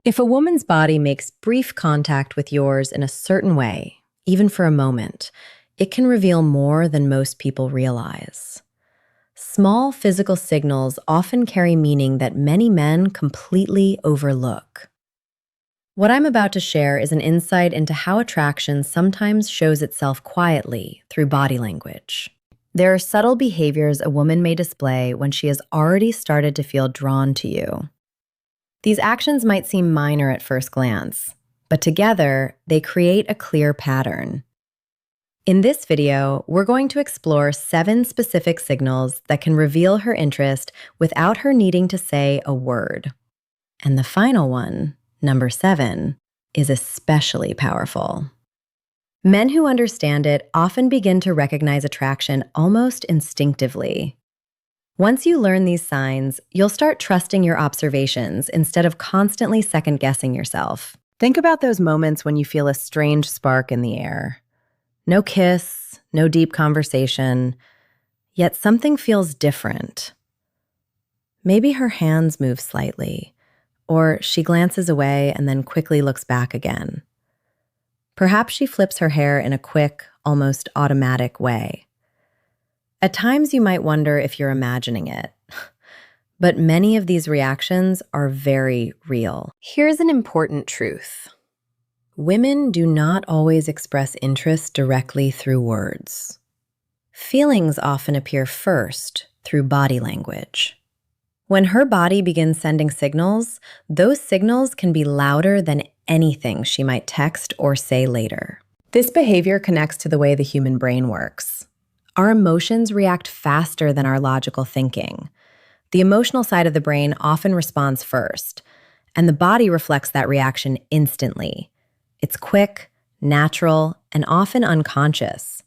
If a woman's body makes brief contact with yours in a certain way, even for a moment, it can reveal more than most people realize. Small physical signals often carry meaning that many men completely overlook. What I'm about to share is an insight into how attraction sometimes shows itself quietly through body language. There are subtle behaviors a woman may display when she has already started to feel drawn to you. These actions might seem minor at first glance, but together they create a clear pattern. In this video, we're going to explore 7 specific signals that can reveal her interest without her needing to say a word. And the final one, number 7, is especially powerful. Men who understand it often begin to recognize attraction almost instinctively. Once you learn these signs, you'll start trusting your observations instead of constantly second-guessing yourself. Think about those moments when you feel a strange spark in the air. No kiss, no deep conversation, yet something feels different. Maybe her hands move slightly, or she glances away and then quickly looks back again. Perhaps she flips her hair in a quick, almost automatic way. At times you might wonder if you're imagining it, but many of these reactions are very real. Here's an important truth. Women do not always express interest directly through words. Feelings often appear first through body language. When her body begins sending signals, those signals can be louder than anything she might text or say later. This behavior connects to the way the human brain works. Our emotions react faster than our logical thinking. The emotional side of the brain often responds first, and the body reflects that reaction instantly. It's quick, natural, and often unconscious.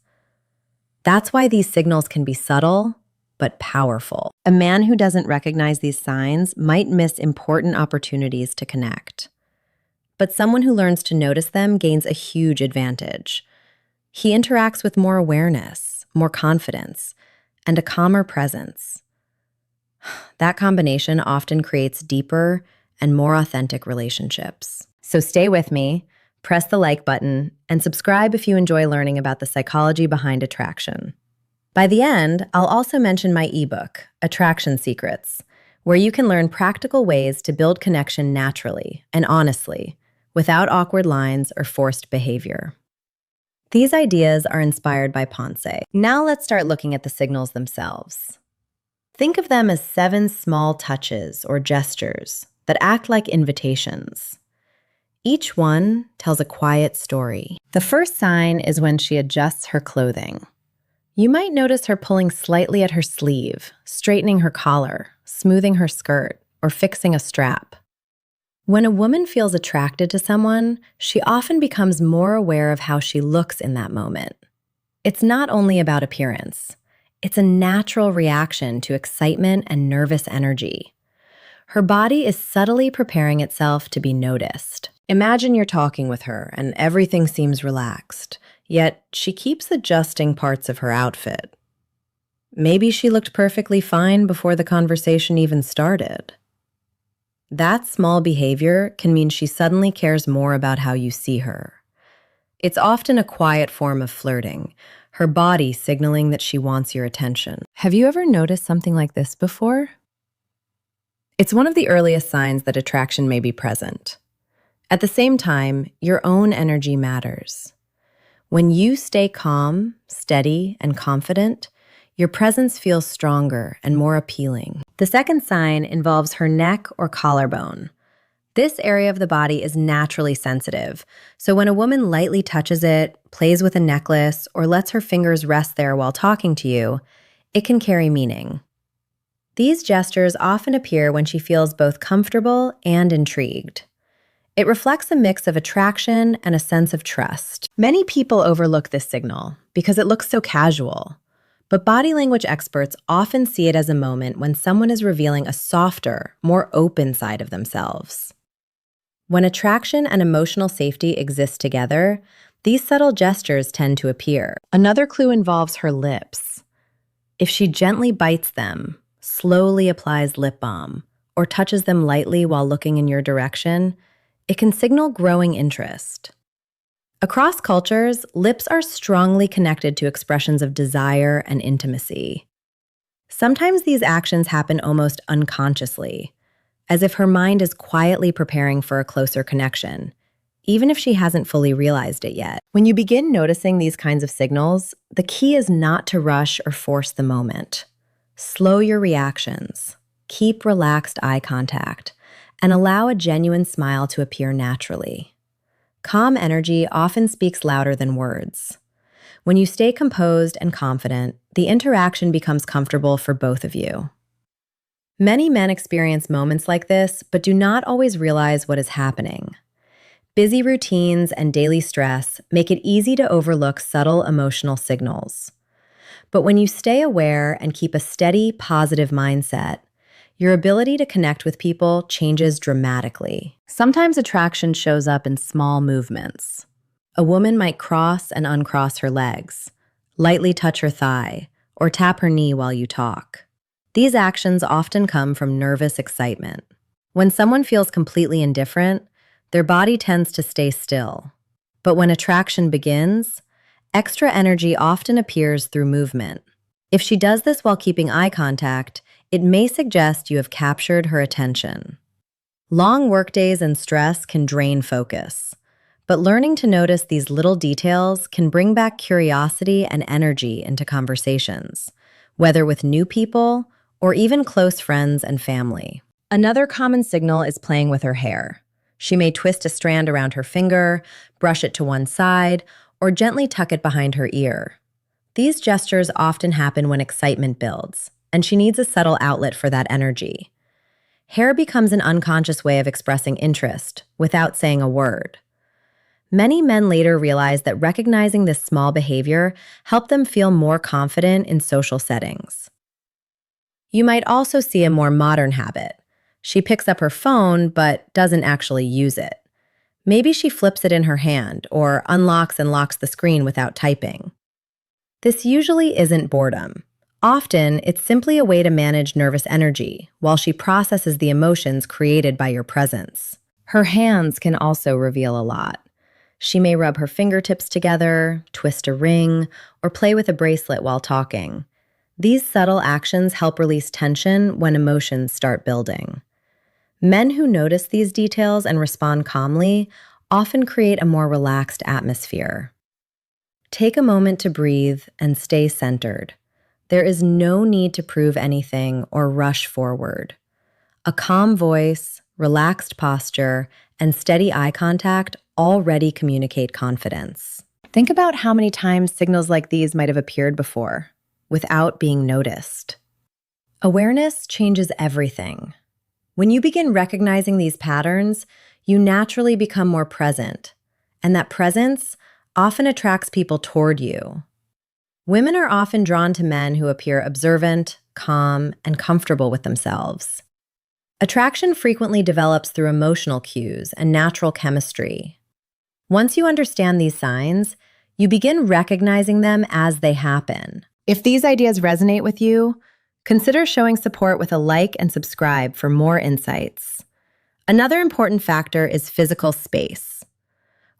That's why these signals can be subtle, but powerful. A man who doesn't recognize these signs might miss important opportunities to connect. But someone who learns to notice them gains a huge advantage. He interacts with more awareness, more confidence, and a calmer presence. That combination often creates deeper and more authentic relationships. So stay with me, press the like button, and subscribe if you enjoy learning about the psychology behind attraction. By the end, I'll also mention my ebook, Attraction Secrets, where you can learn practical ways to build connection naturally and honestly, without awkward lines or forced behavior. These ideas are inspired by Ponce. Now let's start looking at the signals themselves. Think of them as 7 small touches or gestures that act like invitations. Each one tells a quiet story. The first sign is when she adjusts her clothing. You might notice her pulling slightly at her sleeve, straightening her collar, smoothing her skirt, or fixing a strap. When a woman feels attracted to someone, she often becomes more aware of how she looks in that moment. It's not only about appearance. It's a natural reaction to excitement and nervous energy. Her body is subtly preparing itself to be noticed. Imagine you're talking with her and everything seems relaxed, yet she keeps adjusting parts of her outfit. Maybe she looked perfectly fine before the conversation even started. That small behavior can mean she suddenly cares more about how you see her. It's often a quiet form of flirting, her body signaling that she wants your attention. Have you ever noticed something like this before? It's one of the earliest signs that attraction may be present. At the same time, your own energy matters. When you stay calm, steady, and confident, your presence feels stronger and more appealing. The second sign involves her neck or collarbone. This area of the body is naturally sensitive, so when a woman lightly touches it, plays with a necklace, or lets her fingers rest there while talking to you, it can carry meaning. These gestures often appear when she feels both comfortable and intrigued. It reflects a mix of attraction and a sense of trust. Many people overlook this signal because it looks so casual. But body language experts often see it as a moment when someone is revealing a softer, more open side of themselves. When attraction and emotional safety exist together, these subtle gestures tend to appear. Another clue involves her lips. If she gently bites them, slowly applies lip balm, or touches them lightly while looking in your direction, it can signal growing interest. Across cultures, lips are strongly connected to expressions of desire and intimacy. Sometimes these actions happen almost unconsciously, as if her mind is quietly preparing for a closer connection, even if she hasn't fully realized it yet. When you begin noticing these kinds of signals, the key is not to rush or force the moment. Slow your reactions, keep relaxed eye contact, and allow a genuine smile to appear naturally. Calm energy often speaks louder than words. When you stay composed and confident, the interaction becomes comfortable for both of you. Many men experience moments like this, but do not always realize what is happening. Busy routines and daily stress make it easy to overlook subtle emotional signals. But when you stay aware and keep a steady, positive mindset, your ability to connect with people changes dramatically. Sometimes attraction shows up in small movements. A woman might cross and uncross her legs, lightly touch her thigh, or tap her knee while you talk. These actions often come from nervous excitement. When someone feels completely indifferent, their body tends to stay still. But when attraction begins, extra energy often appears through movement. If she does this while keeping eye contact, it may suggest you have captured her attention. Long workdays and stress can drain focus, but learning to notice these little details can bring back curiosity and energy into conversations, whether with new people or even close friends and family. Another common signal is playing with her hair. She may twist a strand around her finger, brush it to one side, or gently tuck it behind her ear. These gestures often happen when excitement builds, and she needs a subtle outlet for that energy. Hair becomes an unconscious way of expressing interest without saying a word. Many men later realize that recognizing this small behavior helped them feel more confident in social settings. You might also see a more modern habit. She picks up her phone but doesn't actually use it. Maybe she flips it in her hand or unlocks and locks the screen without typing. This usually isn't boredom. Often, it's simply a way to manage nervous energy while she processes the emotions created by your presence. Her hands can also reveal a lot. She may rub her fingertips together, twist a ring, or play with a bracelet while talking. These subtle actions help release tension when emotions start building. Men who notice these details and respond calmly often create a more relaxed atmosphere. Take a moment to breathe and stay centered. There is no need to prove anything or rush forward. A calm voice, relaxed posture, and steady eye contact already communicate confidence. Think about how many times signals like these might have appeared before, without being noticed. Awareness changes everything. When you begin recognizing these patterns, you naturally become more present, and that presence often attracts people toward you. Women are often drawn to men who appear observant, calm, and comfortable with themselves. Attraction frequently develops through emotional cues and natural chemistry. Once you understand these signs, you begin recognizing them as they happen. If these ideas resonate with you, consider showing support with a like and subscribe for more insights. Another important factor is physical space.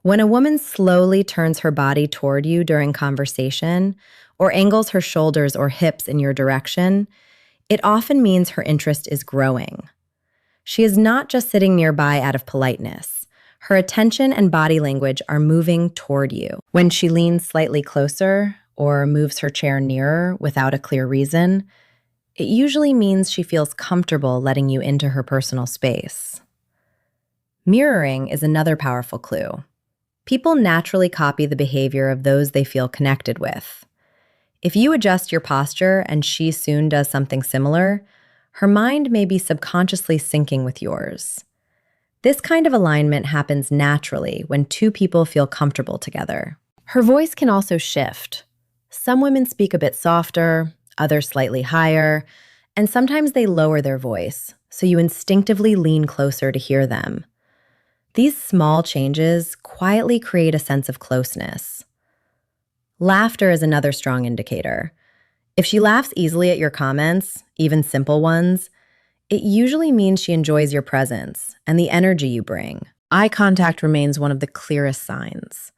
When a woman slowly turns her body toward you during conversation or angles her shoulders or hips in your direction, it often means her interest is growing. She is not just sitting nearby out of politeness. Her attention and body language are moving toward you. When she leans slightly closer or moves her chair nearer without a clear reason, it usually means she feels comfortable letting you into her personal space. Mirroring is another powerful clue. People naturally copy the behavior of those they feel connected with. If you adjust your posture and she soon does something similar, her mind may be subconsciously syncing with yours. This kind of alignment happens naturally when two people feel comfortable together. Her voice can also shift. Some women speak a bit softer, others slightly higher, and sometimes they lower their voice, so you instinctively lean closer to hear them. These small changes quietly create a sense of closeness. Laughter is another strong indicator. If she laughs easily at your comments, even simple ones, it usually means she enjoys your presence and the energy you bring. Eye contact remains one of the clearest signs.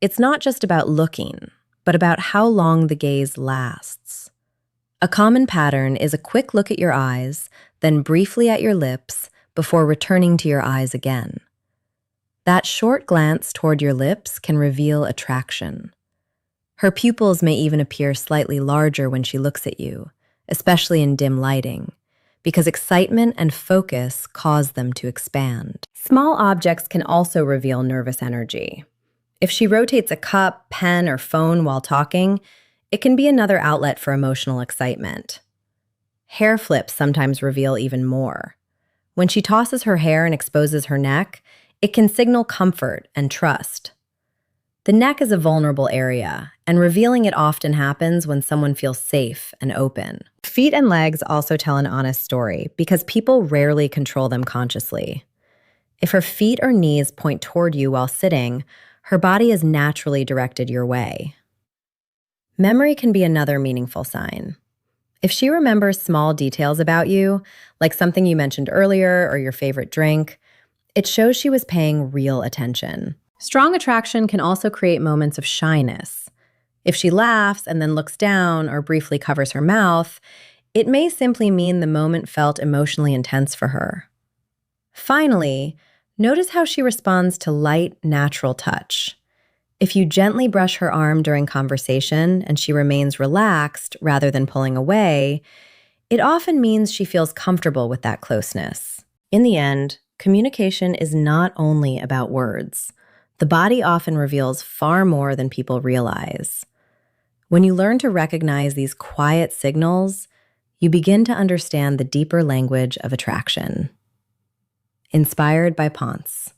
It's not just about looking, but about how long the gaze lasts. A common pattern is a quick look at your eyes, then briefly at your lips, before returning to your eyes again. That short glance toward your lips can reveal attraction. Her pupils may even appear slightly larger when she looks at you, especially in dim lighting, because excitement and focus cause them to expand. Small objects can also reveal nervous energy. If she rotates a cup, pen, or phone while talking, it can be another outlet for emotional excitement. Hair flips sometimes reveal even more. When she tosses her hair and exposes her neck, it can signal comfort and trust. The neck is a vulnerable area, and revealing it often happens when someone feels safe and open. Feet and legs also tell an honest story because people rarely control them consciously. If her feet or knees point toward you while sitting, her body is naturally directed your way. Memory can be another meaningful sign. If she remembers small details about you, like something you mentioned earlier or your favorite drink, it shows she was paying real attention. Strong attraction can also create moments of shyness. If she laughs and then looks down or briefly covers her mouth, it may simply mean the moment felt emotionally intense for her. Finally, notice how she responds to light, natural touch. If you gently brush her arm during conversation and she remains relaxed rather than pulling away, it often means she feels comfortable with that closeness. In the end, communication is not only about words. The body often reveals far more than people realize. When you learn to recognize these quiet signals, you begin to understand the deeper language of attraction. Inspired by Ponce.